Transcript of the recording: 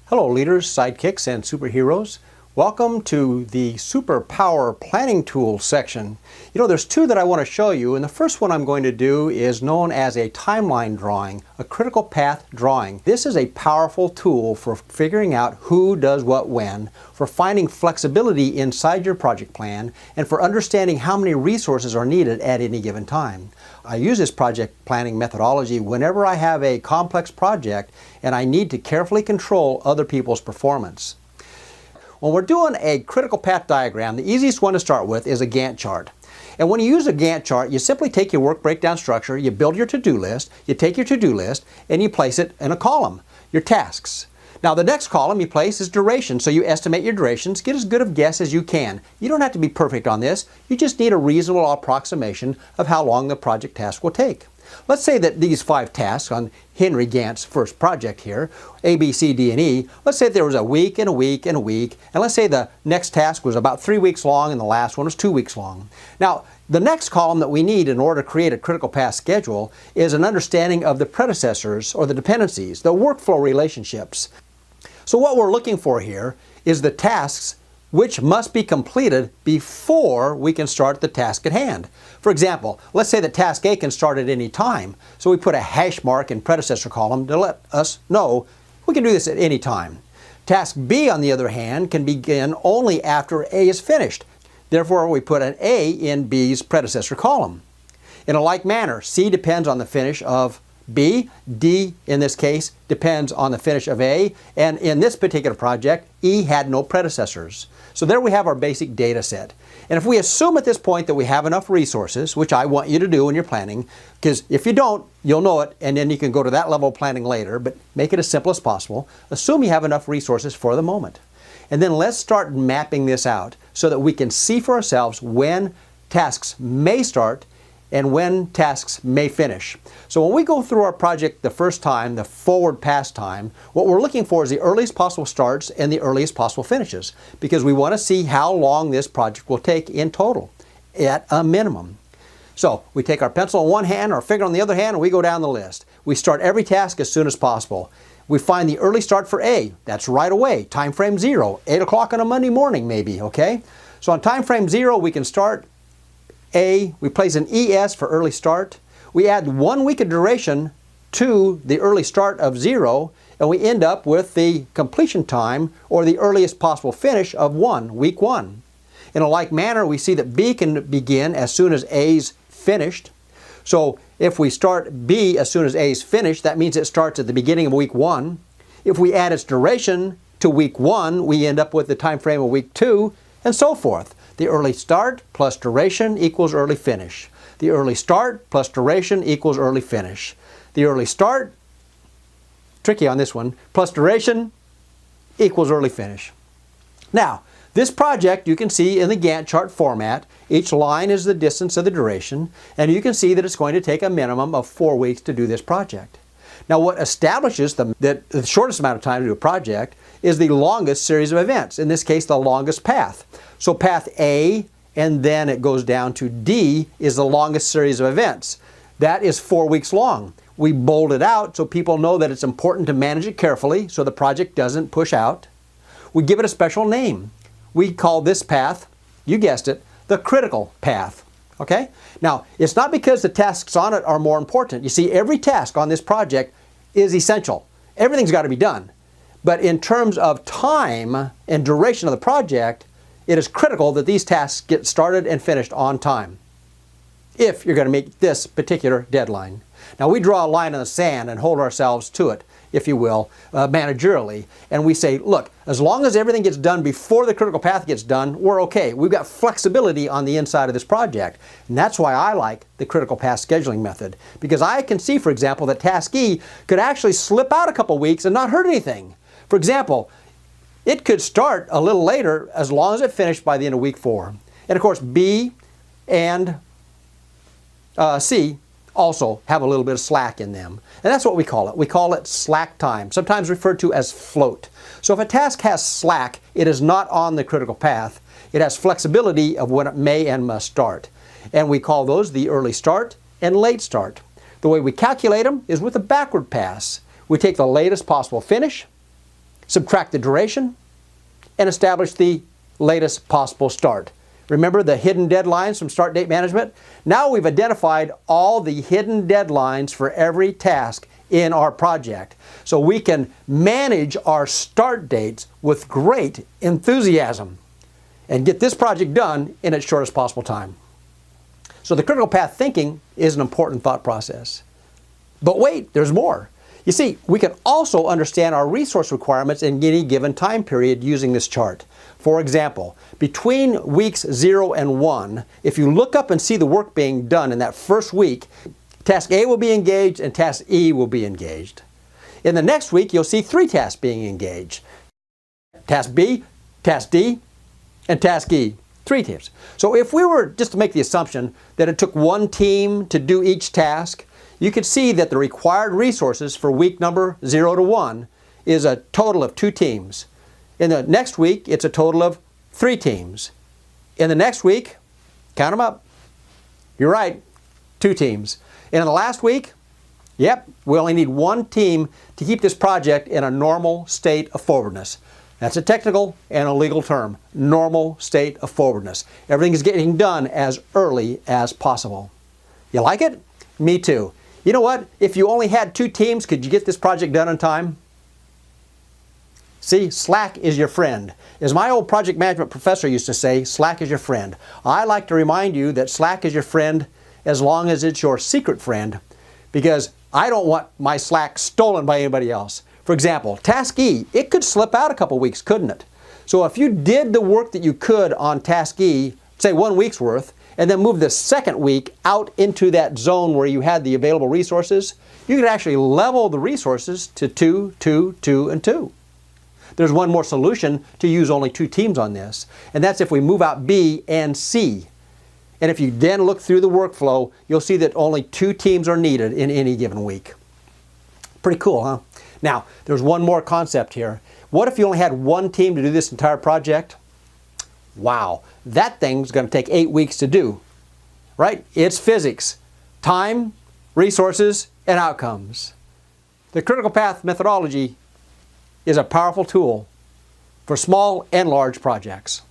Hello leaders, sidekicks, and superheroes. Welcome to the Superpower Planning Tools section. You know, there's two that I want to show you, and the first one I'm going to do is known as a timeline drawing, a critical path drawing. This is a powerful tool for figuring out who does what when, for finding flexibility inside your project plan, and for understanding how many resources are needed at any given time. I use this project planning methodology whenever I have a complex project and I need to carefully control other people's performance. When we're doing a critical path diagram, the easiest one to start with is a Gantt chart. And when you use a Gantt chart, you simply take your work breakdown structure, you build your to-do list, you take your to-do list, and you place it in a column, your tasks. Now the next column you place is duration, so you estimate your durations, get as good of a guess as you can. You don't have to be perfect on this, you just need a reasonable approximation of how long the project task will take. Let's say that these 5 tasks on Henry Gantt's first project here, A, B, C, D, and E, let's say there was a week and a week and a week, and let's say the next task was about 3 weeks long and the last one was 2 weeks long. Now, the next column that we need in order to create a critical path schedule is an understanding of the predecessors or the dependencies, the workflow relationships. So what we're looking for here is the tasks which must be completed before we can start the task at hand. For example, let's say that task A can start at any time, so we put a hash mark in predecessor column to let us know we can do this at any time. Task B, on the other hand, can begin only after A is finished. Therefore, we put an A in B's predecessor column. In a like manner, C depends on the finish of B, D in this case depends on the finish of A, and in this particular project, E had no predecessors. So there we have our basic data set. And if we assume at this point that we have enough resources, which I want you to do when you're planning, because if you don't, you'll know it, and then you can go to that level of planning later, but make it as simple as possible. Assume you have enough resources for the moment. And then let's start mapping this out so that we can see for ourselves when tasks may start and when tasks may finish. So when we go through our project the first time, the forward pass time, what we're looking for is the earliest possible starts and the earliest possible finishes, because we want to see how long this project will take in total, at a minimum. So we take our pencil in one hand, our finger on the other hand, and we go down the list. We start every task as soon as possible. We find the early start for A, that's right away, time frame 0, 8 o'clock on a Monday morning maybe, okay? So on time frame 0 we can start A, we place an ES for early start. We add 1 week of duration to the early start of 0, and we end up with the completion time or the earliest possible finish of 1, week 1. In a like manner, we see that B can begin as soon as A's finished. So if we start B as soon as A is finished, that means it starts at the beginning of week 1. If we add its duration to week 1, we end up with the time frame of week 2, and so forth. The early start plus duration equals early finish. The early start plus duration equals early finish. The early start, tricky on this one, plus duration equals early finish. Now, this project you can see in the Gantt chart format. Each line is the distance of the duration, and you can see that it's going to take a minimum of 4 weeks to do this project. Now what establishes the shortest amount of time to do a project is the longest series of events, in this case the longest path. So path A, and then it goes down to D, is the longest series of events. That is 4 weeks long. We bold it out so people know that it's important to manage it carefully so the project doesn't push out. We give it a special name. We call this path, you guessed it, the critical path. Okay? Now, it's not because the tasks on it are more important. You see, every task on this project is essential. Everything's got to be done. But in terms of time and duration of the project, it is critical that these tasks get started and finished on time, if you're going to meet this particular deadline. Now, we draw a line in the sand and hold ourselves to it, if you will, managerially, and we say, look, as long as everything gets done before the critical path gets done, we're okay. We've got flexibility on the inside of this project, and that's why I like the critical path scheduling method, because I can see, for example, that task E could actually slip out a couple weeks and not hurt anything. For example, it could start a little later as long as it finished by the end of week 4. And of course, B and C also have a little bit of slack in them. And that's what we call it. We call it slack time, sometimes referred to as float. So if a task has slack, it is not on the critical path. It has flexibility of when it may and must start. And we call those the early start and late start. The way we calculate them is with a backward pass. We take the latest possible finish, subtract the duration, and establish the latest possible start. Remember the hidden deadlines from start date management? Now we've identified all the hidden deadlines for every task in our project, so we can manage our start dates with great enthusiasm and get this project done in its shortest possible time. So the critical path thinking is an important thought process. But wait, there's more. You see, we can also understand our resource requirements in any given time period using this chart. For example, between weeks 0 and 1, if you look up and see the work being done in that first week, task A will be engaged and task E will be engaged. In the next week, you'll see 3 tasks being engaged. Task B, task D, and task E. 3 teams. So if we were just to make the assumption that it took 1 team to do each task, you could see that the required resources for week number 0 to 1 is a total of 2 teams. In the next week, it's a total of 3 teams. In the next week, count them up. You're right, 2 teams. And in the last week, yep, we only need 1 team to keep this project in a normal state of forwardness. That's a technical and a legal term, normal state of forwardness. Everything is getting done as early as possible. You like it? Me too. You know what? If you only had 2 teams, could you get this project done on time? See, slack is your friend. As my old project management professor used to say, slack is your friend. I like to remind you that slack is your friend as long as it's your secret friend, because I don't want my slack stolen by anybody else. For example, task E, it could slip out a couple weeks, couldn't it? So if you did the work that you could on task E, say 1 week's worth, and then move the second week out into that zone where you had the available resources, you could actually level the resources to 2, 2, 2, and 2. There's one more solution to use only 2 teams on this, and that's if we move out B and C. And if you then look through the workflow, you'll see that only 2 teams are needed in any given week. Pretty cool, huh? Now, there's one more concept here. What if you only had 1 team to do this entire project? Wow, that thing's going to take 8 weeks to do, right? It's physics, time, resources, and outcomes. The critical path methodology is a powerful tool for small and large projects.